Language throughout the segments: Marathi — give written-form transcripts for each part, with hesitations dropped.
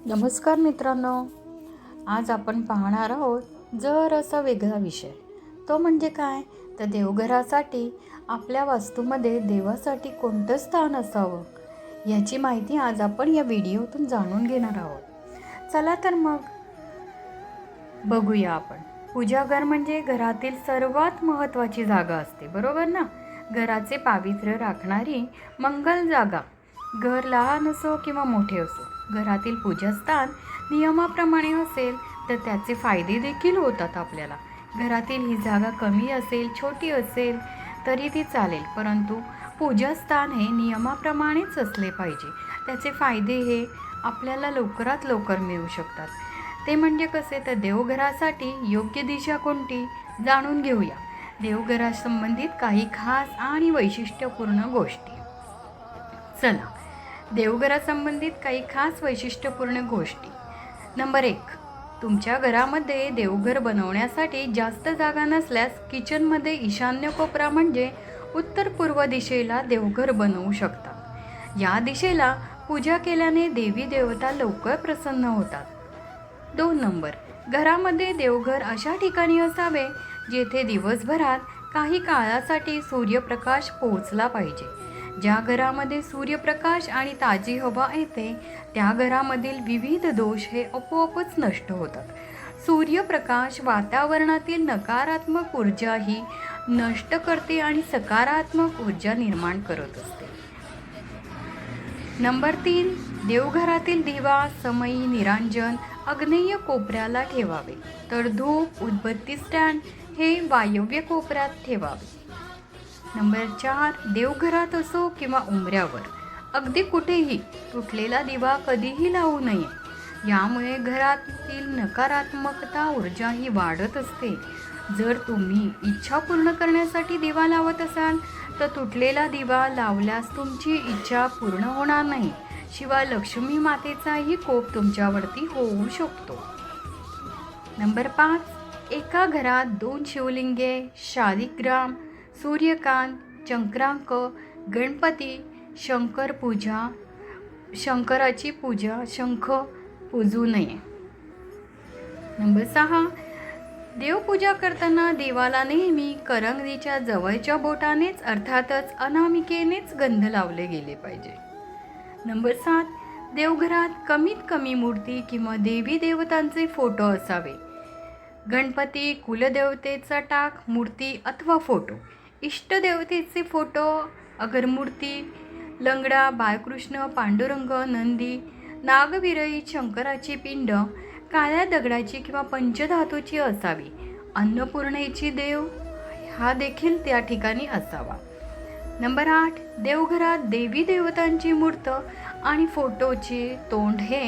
नमस्कार मित्रांनो, आज आपण पाहणार आहोत जरासा वेगळा विषय. तो म्हणजे काय, तर देवघरासाठी आपल्या वास्तूमध्ये देवासाठी कोणतं स्थान असावं याची माहिती आज आपण या व्हिडिओतून जाणून घेणार आहोत. चला तर मग बघूया आपण. पूजाघर म्हणजे घरातील सर्वात महत्त्वाची जागा असते, बरोबर ना. घराचे पावित्र्य राखणारी मंगल जागा. घर लहान असो किंवा मोठे असो, घरातील पूजास्थान नियमाप्रमाणे असेल तर त्याचे फायदे देखील होतात आपल्याला. घरातील ही जागा कमी असेल, छोटी असेल तरी ती चालेल, परंतु पूजास्थान हे नियमाप्रमाणेच असले पाहिजे. त्याचे फायदे हे आपल्याला लवकरात लवकर मिळू शकतात. ते म्हणजे कसे, तर देवघरासाठी योग्य दिशा कोणती जाणून घेऊया. देवघरासंबंधित काही खास आणि वैशिष्ट्यपूर्ण गोष्टी. चला, देवघरासंबंधित काही खास वैशिष्ट्यपूर्ण गोष्टी. नंबर 1, तुमच्या घरामध्ये देवघर बनवण्यासाठी जास्त जागा नसल्यास किचनमध्ये ईशान्य कोपरा म्हणजे उत्तर पूर्व दिशेला देवघर बनवू शकता. या दिशेला पूजा केल्याने देवी देवता लवकर प्रसन्न होतात. 2 नंबर, घरामध्ये देवघर अशा ठिकाणी असावे जेथे दिवसभरात काही काळासाठी सूर्यप्रकाश पोहोचला पाहिजे. ज्या घरामध्ये सूर्यप्रकाश आणि ताजी हवा येते त्या घरामधील विविध दोष हे आपोआपच नष्ट होतात. सूर्यप्रकाश वातावरणातील नकारात्मक ऊर्जाही नष्ट करते आणि सकारात्मक ऊर्जा निर्माण करत असते. नंबर 3, देवघरातील दिवा, समई, निरांजन आग्नेय कोपऱ्याला ठेवावे, तर धूप, उदबत्ती स्टँड हे वायव्य कोपऱ्यात ठेवावे. नंबर 4, देवघरात असो किंवा उंबऱ्यावर अगदी कुठेही तुटलेला दिवा कधीही लावू नये. यामुळे घरातील नकारात्मकता ऊर्जा ही वाढत असते. जर तुम्ही इच्छा पूर्ण करण्यासाठी दिवा लावत असाल तर तुटलेला दिवा लावल्यास तुमची इच्छा पूर्ण होणार नाही, शिवाय लक्ष्मी मातेचाही कोप तुमच्यावरती होऊ शकतो. नंबर 5, एका घरात 2 शिवलिंगे, शालिग्राम, सूर्यकांत, चक्रांक, गणपती, शंकराची पूजा, शंख पूजू नये. नंबर 6, देवपूजा करताना देवाला नेहमी करंगीच्या जवळच्या बोटानेच अर्थातच अनामिकेनेच गंध लावले गेले पाहिजे. नंबर 7, देवघरात कमीत कमी मूर्ती किंवा देवी देवतांचे फोटो असावे. गणपती, कुलदेवतेचा टाक, मूर्ती अथवा फोटो. इष्टदेवतेचे फोटो, अगर मूर्ती, लंगडा, बाळकृष्ण, पांडुरंग, नंदी, नागविरई, शंकराची पिंड काळ्या दगडाची किंवा पंचधातूची असावी. अन्नपूर्णेची देव हा देखील त्या ठिकाणी असावा. नंबर 8, देवघरात देवी देवतांची मूर्त आणि फोटोचे तोंड हे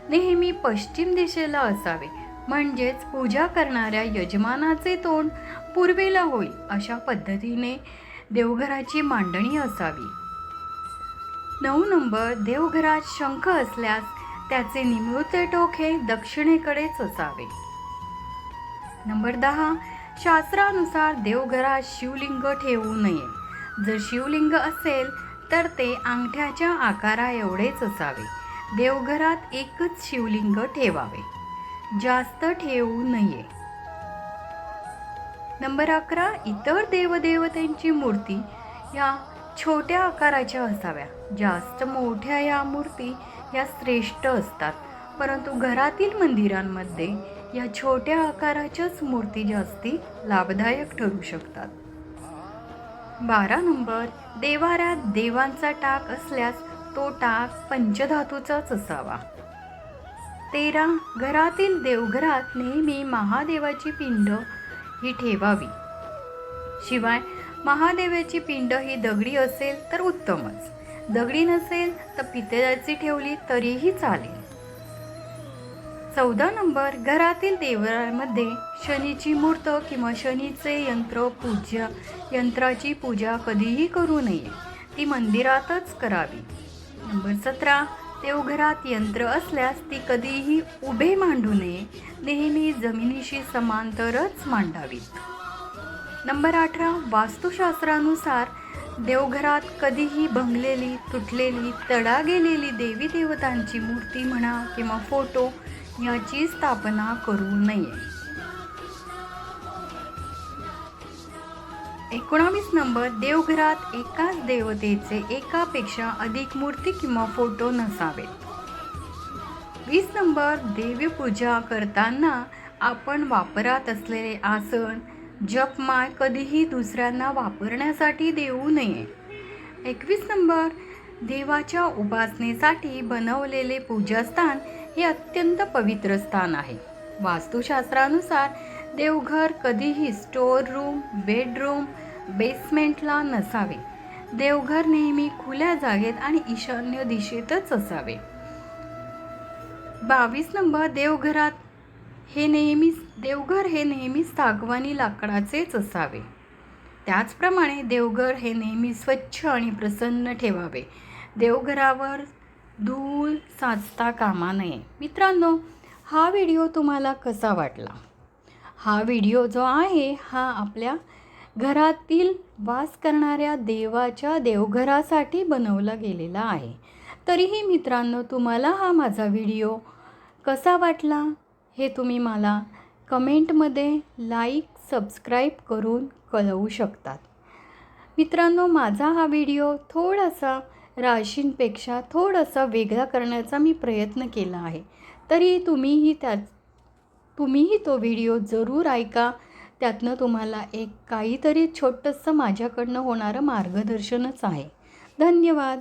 नेहमी पश्चिम दिशेला असावे, म्हणजेच पूजा करणाऱ्या यजमानाचे तोंड पूर्वेला होईल अशा पद्धतीने देवघराची मांडणी असावी. 9 नंबर, देवघरात शंख असल्यास त्याचे निमृते टोक हे दक्षिणेकडेच असावे. नंबर 10, शास्त्रानुसार देवघरात शिवलिंग ठेवू नये. जर शिवलिंग असेल तर ते अंगठ्याच्या आकारा एवढेच असावे. देवघरात एकच शिवलिंग ठेवावे, जास्त ठेवू नये. नंबर 11, इतर देवदेवतांची मूर्ती या छोट्या आकाराच्या असाव्या. जास्त मोठ्या या मूर्ती या श्रेष्ठ असतात, परंतु घरातील मंदिरांमध्ये या छोट्या आकाराच्याच मूर्ती जास्ती लाभदायक ठरू शकतात. 12 नंबर, देवाऱ्यात देवांचा टाक असल्यास तो टाक पंचधातूचाच असावा. 13, घरातील देवघरात नेहमी महादेवाची पिंड ही ठेवावी. शिवाय महादेवाची पिंड ही दगडी असेल तर उत्तमच, दगडी नसेल तर पितळाची ठेवली तरीही चालेल. 14 नंबर, घरातील देवळामध्ये शनीची मूर्त किंवा शनीचे यंत्राची पूजा कधीही करू नये, ती मंदिरातच करावी. नंबर 17, देवघरात यंत्र असल्यास ती कधीही उभे मांडू नये, नेहमी जमिनीशी समांतरच मांडावीत. नंबर 18, वास्तुशास्त्रानुसार देवघरात कधीही भंगलेली, तुटलेली, तडा गेलेली देवी देवतांची मूर्ती म्हणा किंवा फोटो याची स्थापना करू नये. 19 नंबर, देवघरात एकाच देवतेचे एकापेक्षा अधिक मूर्ती किंवा फोटो नसावेत. 20 नंबर, देवीपूजा करताना आपण वापरात असलेले आसन, जपमाळ कधीही दुसऱ्यांना वापरण्यासाठी देऊ नये. 21 नंबर, देवाच्या उपासनेसाठी बनवलेले पूजास्थान हे अत्यंत पवित्र स्थान आहे. वास्तुशास्त्रानुसार देवघर कधीही स्टोअर रूम, बेडरूम, बेसमेंटला नसावे. देवघर नेहमी खुल्या जागेत आणि ईशान्य दिशेतच असावे. 22 नंबर, देवघर हे नेहमी सागवानी लाकडाचेच असावे. त्याचप्रमाणे देवघर हे नेहमी स्वच्छ आणि प्रसन्न ठेवावे. देवघरावर धूळ साचता कामा नये. मित्रांनो, हा व्हिडिओ तुम्हाला कसा वाटला? हा व्हिडिओ जो आहे हा आपल्या घरातील वास करणाऱ्या देवाच्या देवघरासाठी बनवला गेलेला आहे. तरीही मित्रांनो, तुम्हाला हा माझा व्हिडिओ कसा वाटला हे तुम्ही मला कमेंटमध्ये लाईक, सबस्क्राईब करून कळवू शकतात. मित्रांनो, माझा हा व्हिडिओ थोडासा राशींपेक्षा थोडासा वेगळा करण्याचा मी प्रयत्न केला आहे. तरी तुम्हीही तो व्हिडिओ जरूर ऐका. त्यातनं तुम्हाला एक काहीतरी छोटंसं माझ्याकडनं होणारं मार्गदर्शनच आहे. धन्यवाद.